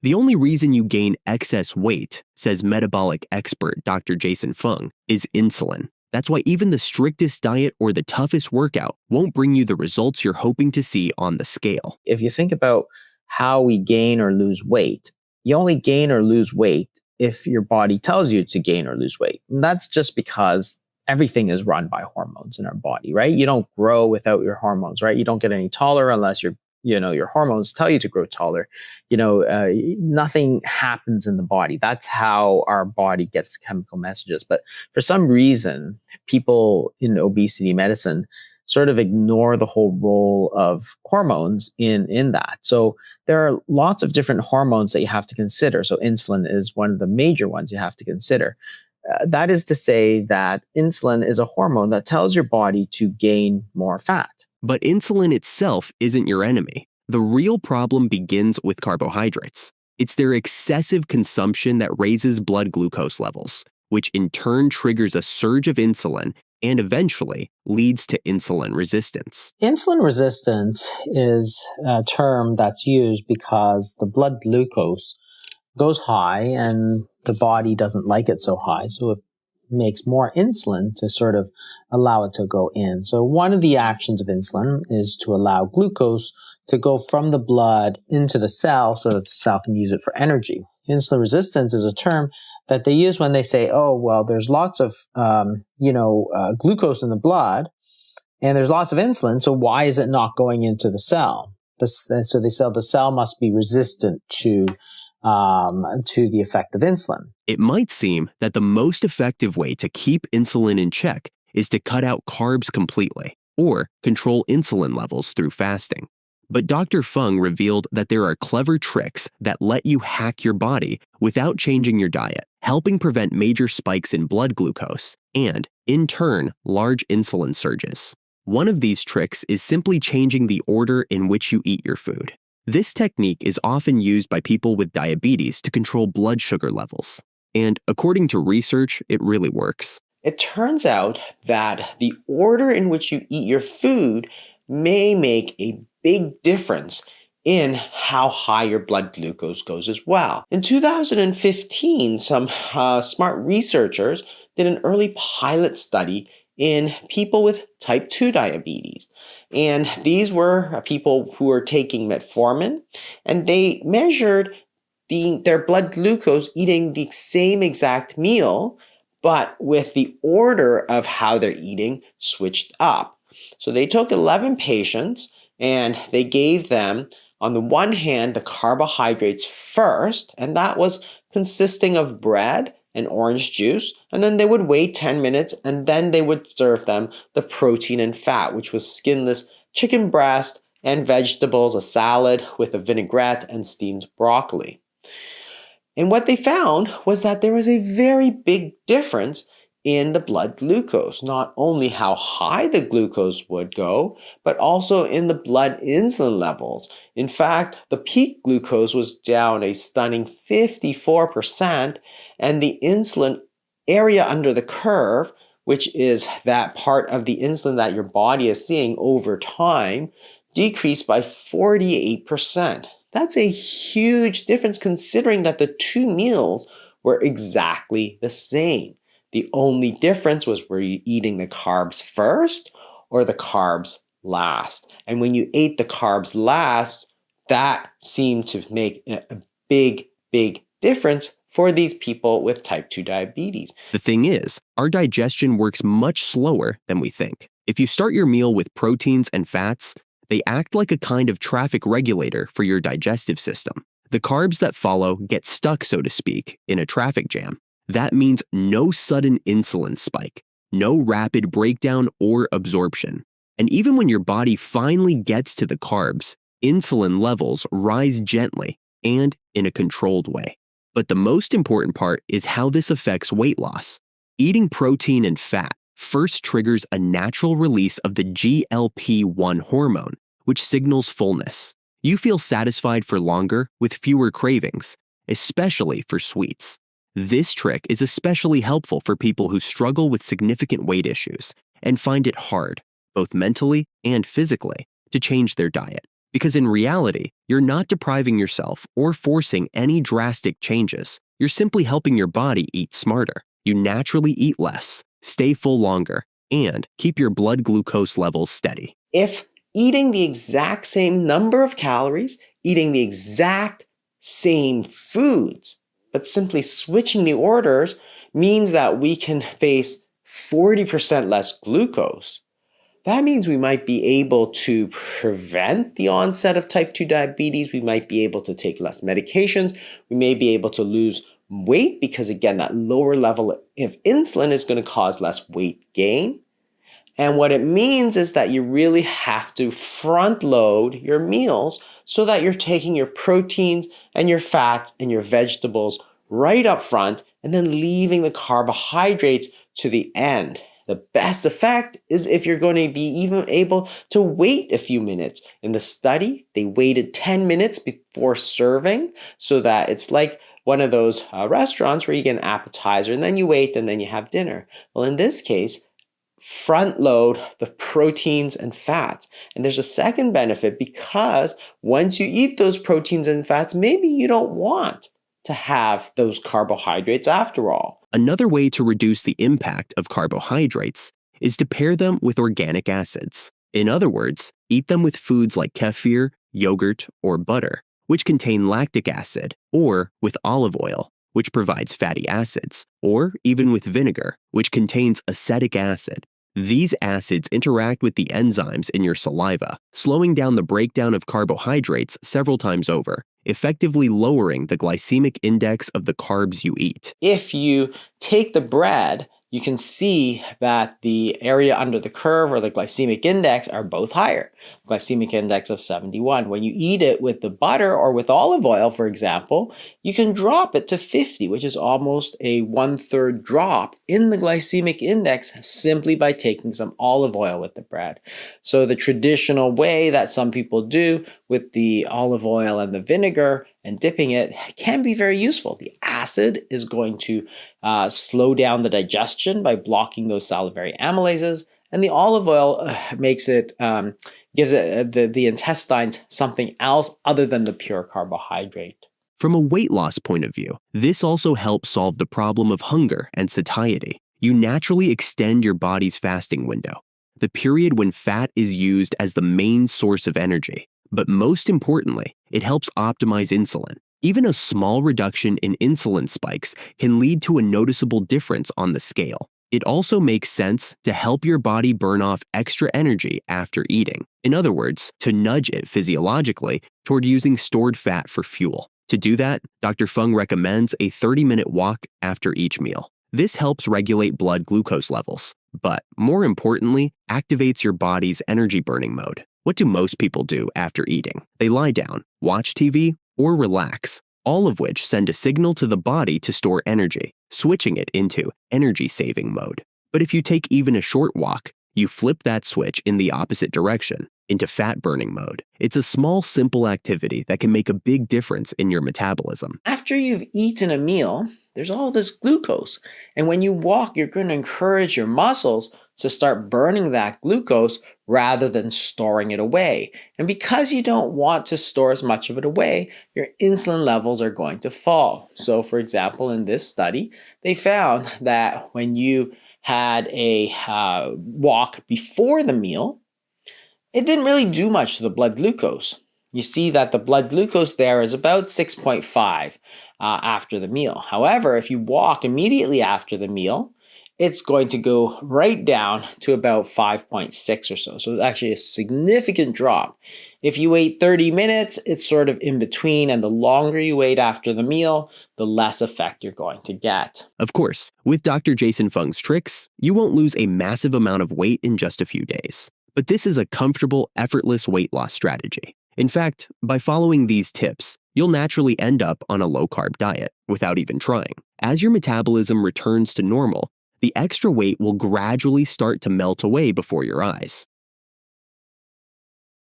The only reason you gain excess weight, says metabolic expert Dr. Jason Fung, is insulin. That's why even the strictest diet or the toughest workout won't bring you the results you're hoping to see on the scale. If you think about how we gain or lose weight, you only gain or lose weight if your body tells you to gain or lose weight. And that's just because everything is run by hormones in our body, right? You don't grow without your hormones, right? You don't get any taller unless your hormones tell you to grow taller. Nothing happens in the body. That's how our body gets chemical messages. But for some reason, people in obesity medicine sort of ignore the whole role of hormones in that. So there are lots of different hormones that you have to consider. So insulin is one of the major ones you have to consider. That is to say that insulin is a hormone that tells your body to gain more fat. But insulin itself isn't your enemy. The real problem begins with carbohydrates. It's their excessive consumption that raises blood glucose levels, which in turn triggers a surge of insulin and eventually leads to insulin resistance. Insulin resistance is a term that's used because the blood glucose goes high and the body doesn't like it so high, so it makes more insulin to sort of allow it to go in. So one of the actions of insulin is to allow glucose to go from the blood into the cell so that the cell can use it for energy. Insulin resistance is a term that they use when they say, oh, well, there's lots of, glucose in the blood and there's lots of insulin, so why is it not going into the cell? So they say the cell must be resistant to the effect of insulin. It might seem that the most effective way to keep insulin in check is to cut out carbs completely or control insulin levels through fasting. But Dr. Fung revealed that there are clever tricks that let you hack your body without changing your diet, helping prevent major spikes in blood glucose and, in turn, large insulin surges. One of these tricks is simply changing the order in which you eat your food. This technique is often used by people with diabetes to control blood sugar levels. And according to research, it really works. It turns out that the order in which you eat your food may make a big difference in how high your blood glucose goes as well. In 2015, some smart researchers did an early pilot study in people with type 2 diabetes. And these were people who were taking metformin, and they measured their blood glucose eating the same exact meal, but with the order of how they're eating switched up. So they took 11 patients and they gave them, on the one hand, the carbohydrates first, and that was consisting of bread and orange juice, and then they would wait 10 minutes and then they would serve them the protein and fat, which was skinless chicken breast and vegetables, a salad with a vinaigrette and steamed broccoli. And what they found was that there was a very big difference in the blood glucose, not only how high the glucose would go, but also in the blood insulin levels. In fact, the peak glucose was down a stunning 54%, and the insulin area under the curve, which is that part of the insulin that your body is seeing over time, decreased by 48%. That's a huge difference considering that the two meals were exactly the same. The only difference was, were you eating the carbs first or the carbs last? And when you ate the carbs last, that seemed to make a big, big difference for these people with type 2 diabetes. The thing is, our digestion works much slower than we think. If you start your meal with proteins and fats, they act like a kind of traffic regulator for your digestive system. The carbs that follow get stuck, so to speak, in a traffic jam. That means no sudden insulin spike, no rapid breakdown or absorption. And even when your body finally gets to the carbs, insulin levels rise gently and in a controlled way. But the most important part is how this affects weight loss. Eating protein and fat first triggers a natural release of the GLP-1 hormone, which signals fullness. You feel satisfied for longer with fewer cravings, especially for sweets. This trick is especially helpful for people who struggle with significant weight issues and find it hard, both mentally and physically, to change their diet. Because in reality, You're not depriving yourself or forcing any drastic changes. You're simply helping your body eat smarter. You naturally eat less, stay full longer, and keep your blood glucose levels steady. If eating the exact same number of calories, eating the exact same foods, but simply switching the orders means that we can face 40% less glucose, that means we might be able to prevent the onset of type 2 diabetes. We might be able to take less medications. We may be able to lose weight because, again, that lower level of insulin is going to cause less weight gain. And what it means is that you really have to front load your meals so that you're taking your proteins and your fats and your vegetables right up front and then leaving the carbohydrates to the end. The best effect is if you're going to be even able to wait a few minutes. In the study, they waited 10 minutes before serving so that it's like one of those restaurants where you get an appetizer and then you wait and then you have dinner. Well, in this case, front load the proteins and fats. And there's a second benefit because once you eat those proteins and fats, maybe you don't want to have those carbohydrates after all. Another way to reduce the impact of carbohydrates is to pair them with organic acids. In other words, eat them with foods like kefir, yogurt, or butter, which contain lactic acid, or with olive oil, which provides fatty acids, or even with vinegar, which contains acetic acid. These acids interact with the enzymes in your saliva, slowing down the breakdown of carbohydrates several times over, effectively lowering the glycemic index of the carbs you eat. If you take the bread, you can see that the area under the curve or the glycemic index are both higher. Glycemic index of 71. When you eat it with the butter or with olive oil, for example, you can drop it to 50, which is almost a 1/3 drop in the glycemic index simply by taking some olive oil with the bread. So the traditional way that some people do with the olive oil and the vinegar and dipping it can be very useful. The acid is going to slow down the digestion by blocking those salivary amylases, and the olive oil makes it gives it the intestines something else other than the pure carbohydrate. From a weight loss point of view, this also helps solve the problem of hunger and satiety. You naturally extend your body's fasting window, the period when fat is used as the main source of energy. But most importantly, it helps optimize insulin. Even a small reduction in insulin spikes can lead to a noticeable difference on the scale. It also makes sense to help your body burn off extra energy after eating. In other words, to nudge it physiologically toward using stored fat for fuel. To do that, Dr. Fung recommends a 30-minute walk after each meal. This helps regulate blood glucose levels, but more importantly, activates your body's energy burning mode. What do most people do after eating? They lie down, watch TV, or relax, all of which send a signal to the body to store energy, switching it into energy-saving mode. But if you take even a short walk, you flip that switch in the opposite direction, into fat-burning mode. It's a small, simple activity that can make a big difference in your metabolism. After you've eaten a meal, there's all this glucose. And when you walk, you're going to encourage your muscles to start burning that glucose rather than storing it away. And because you don't want to store as much of it away, your insulin levels are going to fall. So for example, in this study, they found that when you had a walk before the meal, it didn't really do much to the blood glucose. You see that the blood glucose there is about 6.5 after the meal. However, if you walk immediately after the meal, it's going to go right down to about 5.6 or so. So it's actually a significant drop. If you wait 30 minutes, it's sort of in between, and the longer you wait after the meal, the less effect you're going to get. Of course, with Dr. Jason Fung's tricks, you won't lose a massive amount of weight in just a few days. But this is a comfortable, effortless weight loss strategy. In fact, by following these tips, you'll naturally end up on a low-carb diet without even trying. As your metabolism returns to normal, the extra weight will gradually start to melt away before your eyes.